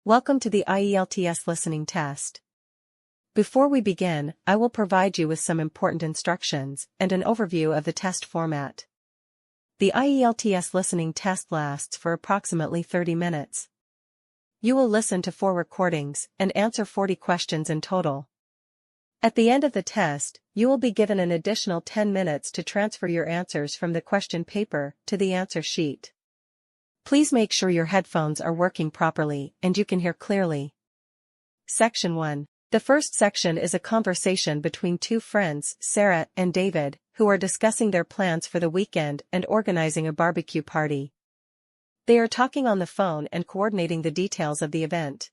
Welcome to the IELTS Listening Test. Before we begin, I will provide you with some important instructions and an overview of the test format. The IELTS Listening Test lasts for approximately 30 minutes. You will listen to 4 recordings and answer 40 questions in total. At the end of the test, you will be given an additional 10 minutes to transfer your answers from the question paper to the answer sheet. Please make sure your headphones are working properly and you can hear clearly. Section 1. The first section is a conversation between two friends, Sarah and David, who are discussing their plans for the weekend and organizing a barbecue party. They are talking on the phone and coordinating the details of the event.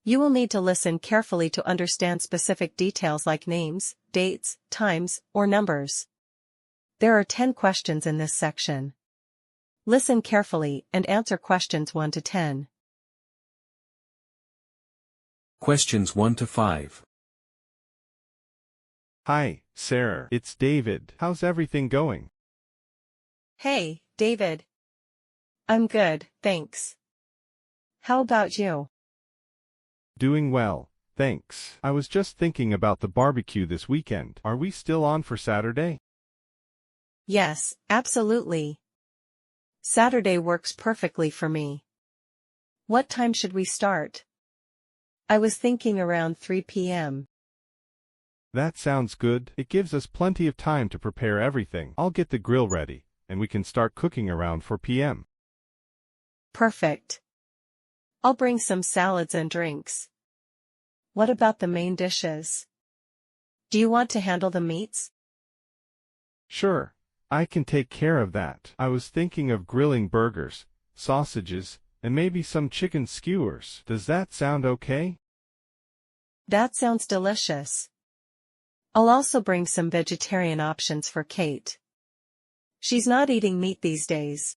You will need to listen carefully to understand specific details like names, dates, times, or numbers. There are 10 questions in this section. Listen carefully and answer questions 1 to 10. Questions 1 to 5. Hi, Sarah. It's David. How's everything going? Hey, David. I'm good, thanks. How about you? Doing well, thanks. I was just thinking about the barbecue this weekend. Are we still on for Saturday? Yes, absolutely. Saturday works perfectly for me. What time should we start? I was thinking around 3 p.m. That sounds good. It gives us plenty of time to prepare everything. I'll get the grill ready, and we can start cooking around 4 p.m. Perfect. I'll bring some salads and drinks. What about the main dishes? Do you want to handle the meats? Sure, I can take care of that. I was thinking of grilling burgers, sausages, and maybe some chicken skewers. Does that sound okay? That sounds delicious. I'll also bring some vegetarian options for Kate. She's not eating meat these days.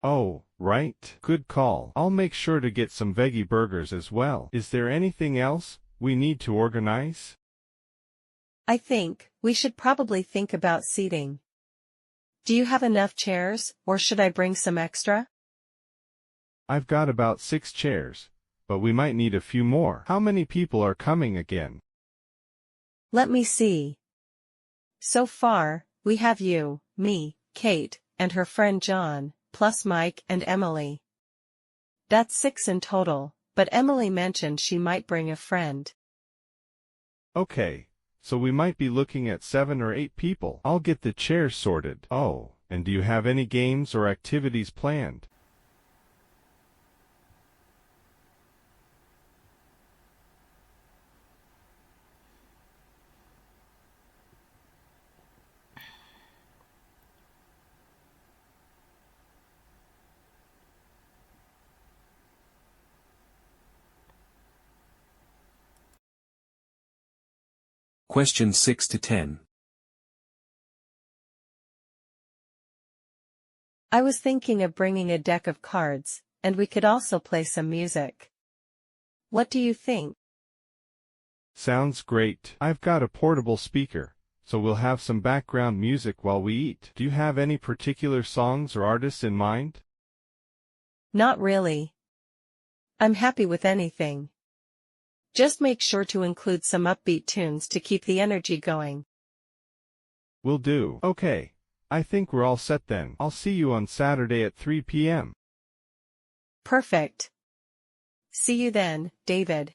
Oh, right. Good call. I'll make sure to get some veggie burgers as well. Is there anything else we need to organize? I think we should probably think about seating. Do you have enough chairs, or should I bring some extra? I've got about 6 chairs, but we might need a few more. How many people are coming again? Let me see. So far, we have you, me, Kate, and her friend John, plus Mike and Emily. That's 6 in total, but Emily mentioned she might bring a friend. Okay, so we might be looking at 7 or 8 people. I'll get the chairs sorted. Oh, and do you have any games or activities planned? Questions 6 to 10. I was thinking of bringing a deck of cards, and we could also play some music. What do you think? Sounds great. I've got a portable speaker, so we'll have some background music while we eat. Do you have any particular songs or artists in mind? Not really. I'm happy with anything. Just make sure to include some upbeat tunes to keep the energy going. Will do. Okay, I think we're all set then. I'll see you on Saturday at 3 p.m. Perfect. See you then, David.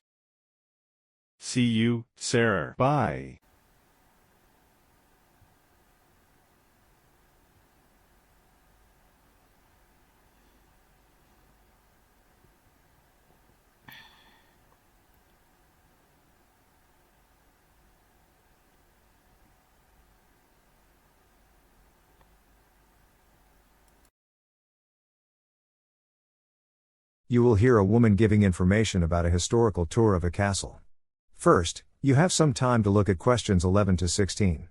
See you, Sarah. Bye. You will hear a woman giving information about a historical tour of a castle. First, you have some time to look at questions 11 to 16.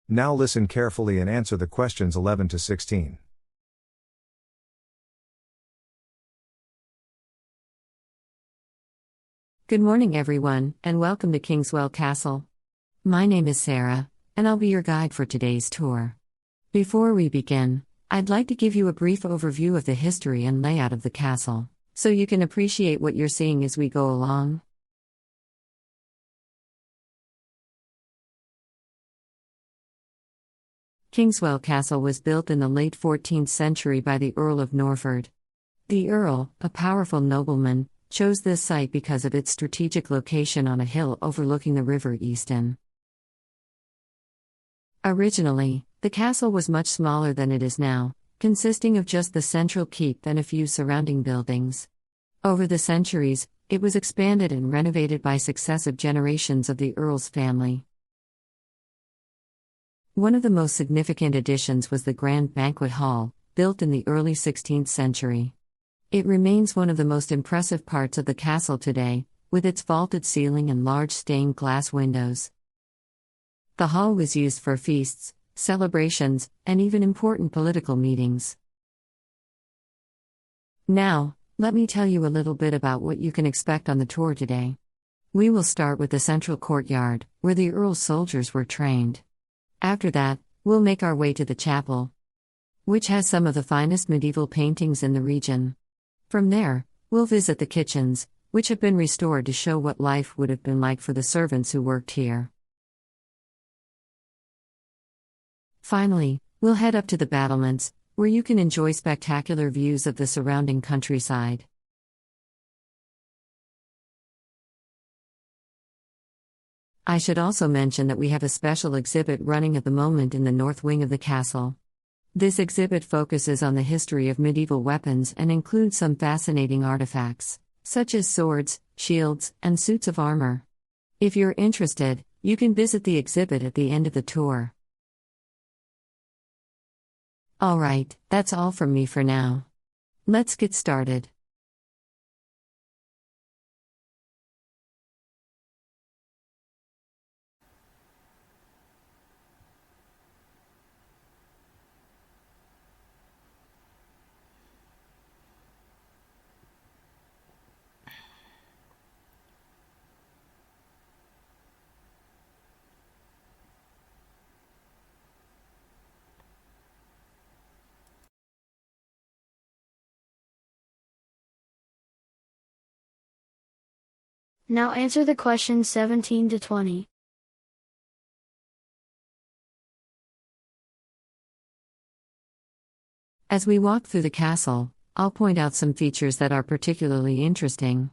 Now listen carefully and answer the questions 11 to 16. Good morning, everyone, and welcome to Kingswell Castle. My name is Sarah, and I'll be your guide for today's tour. Before we begin, I'd like to give you a brief overview of the history and layout of the castle, so you can appreciate what you're seeing as we go along. Kingswell Castle was built in the late 14th century by the Earl of Norfolk. The Earl, a powerful nobleman, chose this site because of its strategic location on a hill overlooking the River Easton. Originally, the castle was much smaller than it is now, consisting of just the central keep and a few surrounding buildings. Over the centuries, it was expanded and renovated by successive generations of the Earl's family. One of the most significant additions was the Grand Banquet Hall, built in the early 16th century. It remains one of the most impressive parts of the castle today, with its vaulted ceiling and large stained glass windows. The hall was used for feasts, celebrations, and even important political meetings. Now, let me tell you a little bit about what you can expect on the tour today. We will start with the central courtyard, where the Earl's soldiers were trained. After that, we'll make our way to the chapel, which has some of the finest medieval paintings in the region. From there, we'll visit the kitchens, which have been restored to show what life would have been like for the servants who worked here. Finally, we'll head up to the battlements, where you can enjoy spectacular views of the surrounding countryside. I should also mention that we have a special exhibit running at the moment in the north wing of the castle. This exhibit focuses on the history of medieval weapons and includes some fascinating artifacts, such as swords, shields, and suits of armor. If you're interested, you can visit the exhibit at the end of the tour. Alright, that's all from me for now. Let's get started. Now answer the questions 17 to 20. As we walk through the castle, I'll point out some features that are particularly interesting.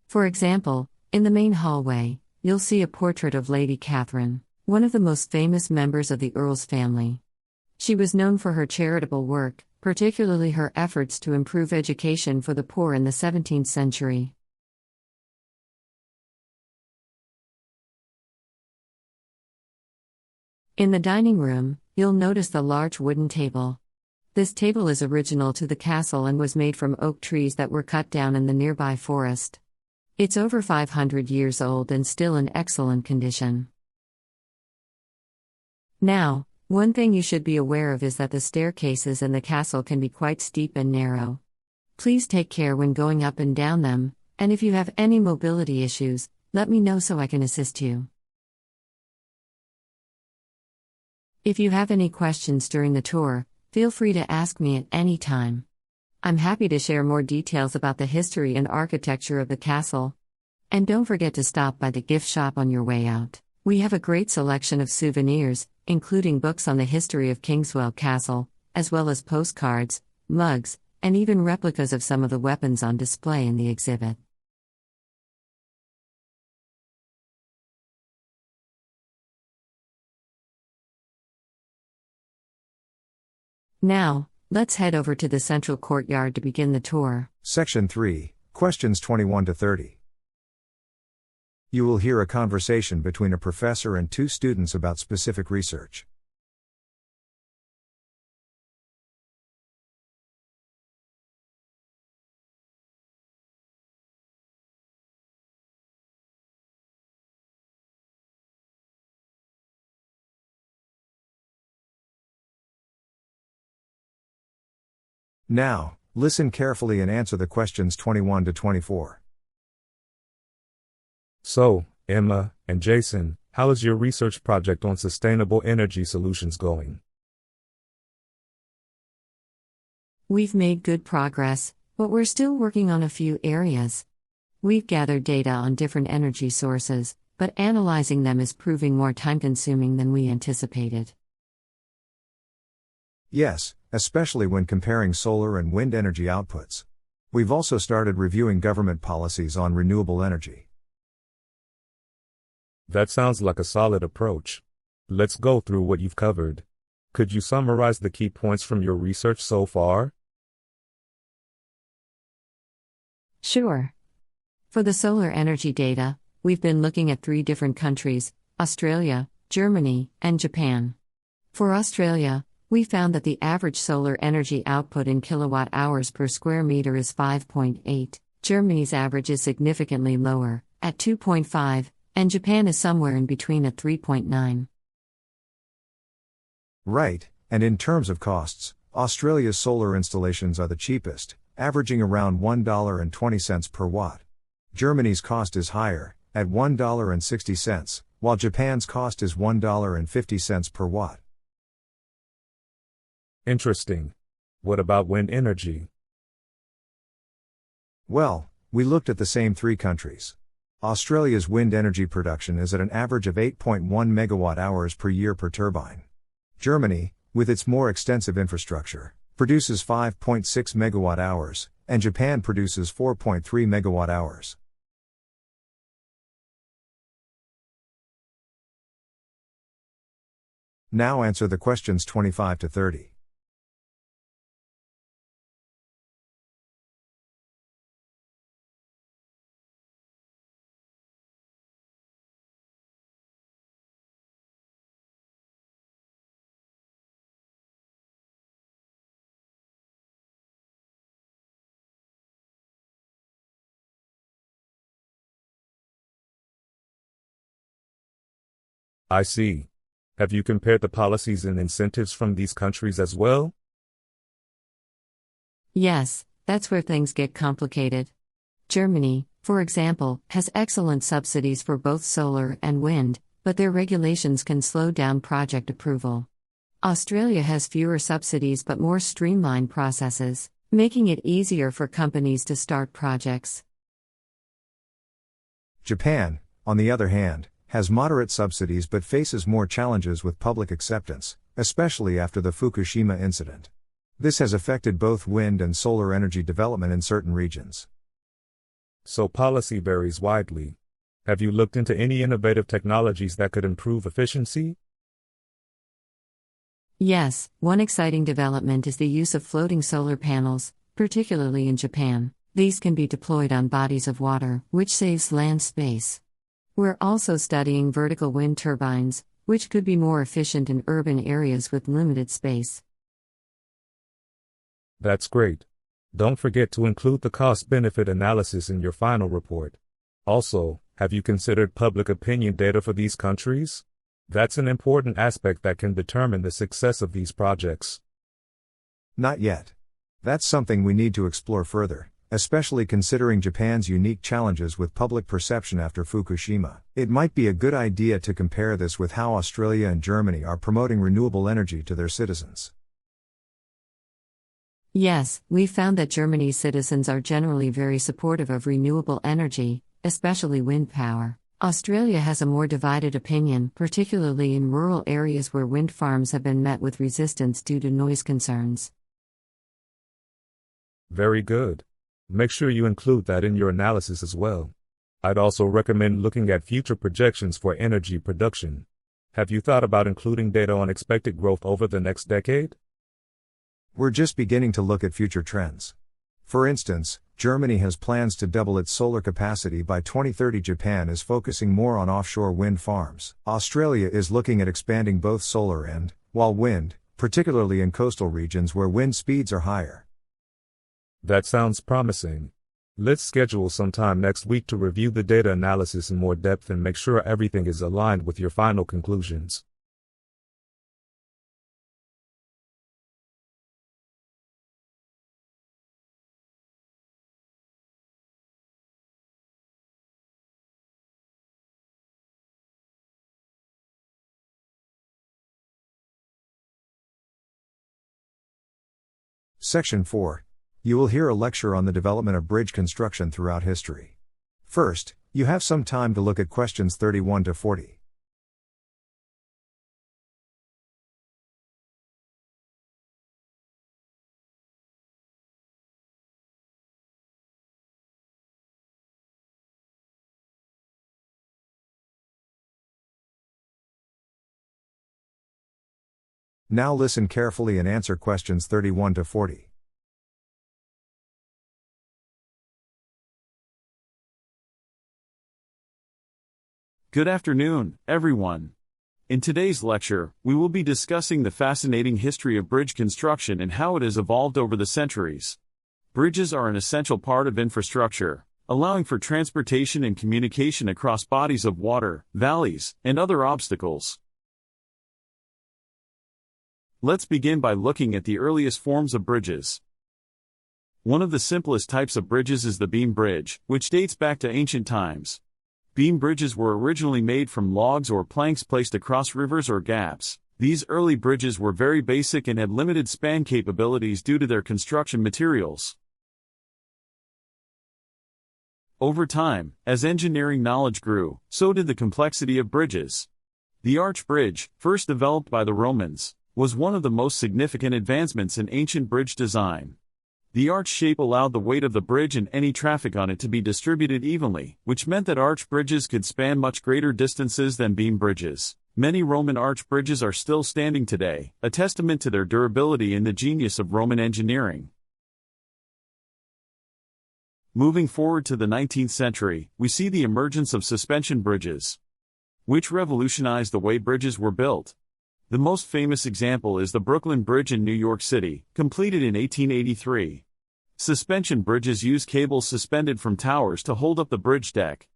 For example, in the main hallway, you'll see a portrait of Lady Catherine, one of the most famous members of the Earl's family. She was known for her charitable work, particularly her efforts to improve education for the poor in the 17th century. In the dining room, you'll notice the large wooden table. This table is original to the castle and was made from oak trees that were cut down in the nearby forest. It's over 500 years old and still in excellent condition. Now, one thing you should be aware of is that the staircases in the castle can be quite steep and narrow. Please take care when going up and down them, and if you have any mobility issues, let me know so I can assist you. If you have any questions during the tour, feel free to ask me at any time. I'm happy to share more details about the history and architecture of the castle. And don't forget to stop by the gift shop on your way out. We have a great selection of souvenirs, including books on the history of Kingswell Castle, as well as postcards, mugs, and even replicas of some of the weapons on display in the exhibit. Now, let's head over to the central courtyard to begin the tour. Section 3, questions 21 to 30. You will hear a conversation between a professor and two students about specific research. Now, listen carefully and answer the questions 21 to 24. So, Emma and Jason, how is your research project on sustainable energy solutions going? We've made good progress, but we're still working on a few areas. We've gathered data on different energy sources, but analyzing them is proving more time-consuming than we anticipated. Yes, especially when comparing solar and wind energy outputs. We've also started reviewing government policies on renewable energy. That sounds like a solid approach. Let's go through what you've covered. Could you summarize the key points from your research so far? Sure. For the solar energy data, we've been looking at 3 different countries: Australia, Germany, and Japan. For Australia, we found that the average solar energy output in kilowatt hours per square meter is 5.8. Germany's average is significantly lower, at 2.5, and Japan is somewhere in between at 3.9. Right, and in terms of costs, Australia's solar installations are the cheapest, averaging around $1.20 per watt. Germany's cost is higher, at $1.60, while Japan's cost is $1.50 per watt. Interesting. What about wind energy? Well, we looked at the same 3 countries. Australia's wind energy production is at an average of 8.1 megawatt hours per year per turbine. Germany, with its more extensive infrastructure, produces 5.6 megawatt hours, and Japan produces 4.3 megawatt hours. Now answer the questions 25 to 30. I see. Have you compared the policies and incentives from these countries as well? Yes, that's where things get complicated. Germany, for example, has excellent subsidies for both solar and wind, but their regulations can slow down project approval. Australia has fewer subsidies but more streamlined processes, making it easier for companies to start projects. Japan, on the other hand, has moderate subsidies but faces more challenges with public acceptance, especially after the Fukushima incident. This has affected both wind and solar energy development in certain regions. So policy varies widely. Have you looked into any innovative technologies that could improve efficiency? Yes, one exciting development is the use of floating solar panels, particularly in Japan. These can be deployed on bodies of water, which saves land space. We're also studying vertical wind turbines, which could be more efficient in urban areas with limited space. That's great. Don't forget to include the cost-benefit analysis in your final report. Also, have you considered public opinion data for these countries? That's an important aspect that can determine the success of these projects. Not yet. That's something we need to explore further, especially considering Japan's unique challenges with public perception after Fukushima. It might be a good idea to compare this with how Australia and Germany are promoting renewable energy to their citizens. Yes, we've found that Germany's citizens are generally very supportive of renewable energy, especially wind power. Australia has a more divided opinion, particularly in rural areas where wind farms have been met with resistance due to noise concerns. Very good. Make sure you include that in your analysis as well. I'd also recommend looking at future projections for energy production. Have you thought about including data on expected growth over the next decade? We're just beginning to look at future trends. For instance, Germany has plans to double its solar capacity by 2030. Japan is focusing more on offshore wind farms. Australia is looking at expanding both solar and, while wind, particularly in coastal regions where wind speeds are higher. That sounds promising. Let's schedule some time next week to review the data analysis in more depth and make sure everything is aligned with your final conclusions. Section 4. You will hear a lecture on the development of bridge construction throughout history. First, you have some time to look at questions 31 to 40. Now listen carefully and answer questions 31 to 40. Good afternoon, everyone. In today's lecture, we will be discussing the fascinating history of bridge construction and how it has evolved over the centuries. Bridges are an essential part of infrastructure, allowing for transportation and communication across bodies of water, valleys, and other obstacles. Let's begin by looking at the earliest forms of bridges. One of the simplest types of bridges is the beam bridge, which dates back to ancient times. Beam bridges were originally made from logs or planks placed across rivers or gaps. These early bridges were very basic and had limited span capabilities due to their construction materials. Over time, as engineering knowledge grew, so did the complexity of bridges. The arch bridge, first developed by the Romans, was one of the most significant advancements in ancient bridge design. The arch shape allowed the weight of the bridge and any traffic on it to be distributed evenly, which meant that arch bridges could span much greater distances than beam bridges. Many Roman arch bridges are still standing today, a testament to their durability and the genius of Roman engineering. Moving forward to the 19th century, we see the emergence of suspension bridges, which revolutionized the way bridges were built. The most famous example is the Brooklyn Bridge in New York City, completed in 1883. Suspension bridges use cables suspended from towers to hold up the bridge deck.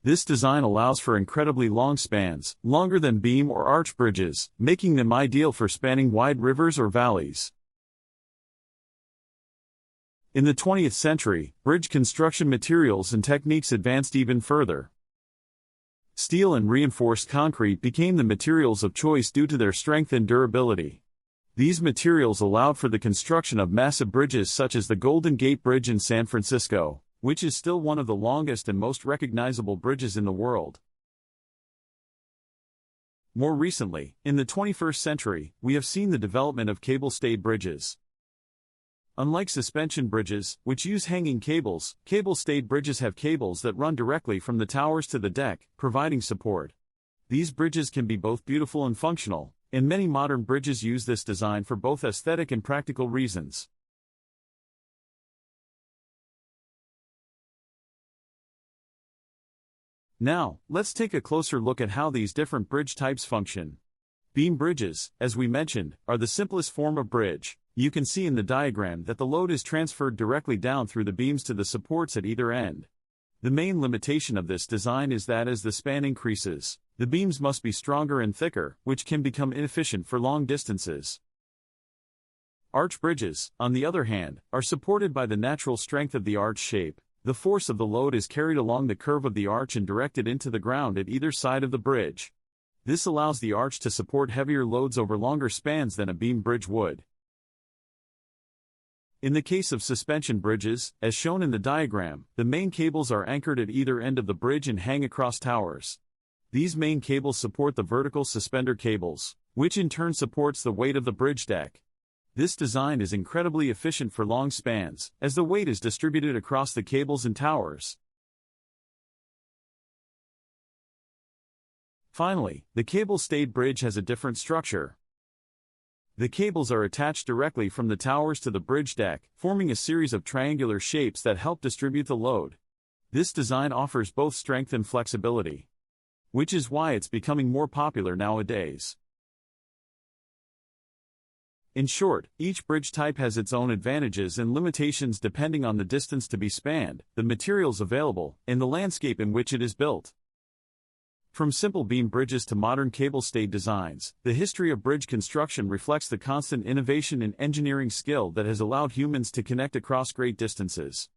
This design allows for incredibly long spans, longer than beam or arch bridges, making them ideal for spanning wide rivers or valleys. In the 20th century, bridge construction materials and techniques advanced even further. Steel and reinforced concrete became the materials of choice due to their strength and durability. These materials allowed for the construction of massive bridges such as the Golden Gate Bridge in San Francisco, which is still one of the longest and most recognizable bridges in the world. More recently, in the 21st century, we have seen the development of cable-stayed bridges. Unlike suspension bridges, which use hanging cables, cable-stayed bridges have cables that run directly from the towers to the deck, providing support. These bridges can be both beautiful and functional, and many modern bridges use this design for both aesthetic and practical reasons. Now, let's take a closer look at how these different bridge types function. Beam bridges, as we mentioned, are the simplest form of bridge. You can see in the diagram that the load is transferred directly down through the beams to the supports at either end. The main limitation of this design is that as the span increases, the beams must be stronger and thicker, which can become inefficient for long distances. Arch bridges, on the other hand, are supported by the natural strength of the arch shape. The force of the load is carried along the curve of the arch and directed into the ground at either side of the bridge. This allows the arch to support heavier loads over longer spans than a beam bridge would. In the case of suspension bridges, as shown in the diagram, the main cables are anchored at either end of the bridge and hang across towers. These main cables support the vertical suspender cables, which in turn supports the weight of the bridge deck. This design is incredibly efficient for long spans, as the weight is distributed across the cables and towers. Finally, the cable-stayed bridge has a different structure. The cables are attached directly from the towers to the bridge deck, forming a series of triangular shapes that help distribute the load. This design offers both strength and flexibility, which is why it's becoming more popular nowadays. In short, each bridge type has its own advantages and limitations depending on the distance to be spanned, the materials available, and the landscape in which it is built. From simple beam bridges to modern cable-stayed designs, the history of bridge construction reflects the constant innovation and engineering skill that has allowed humans to connect across great distances.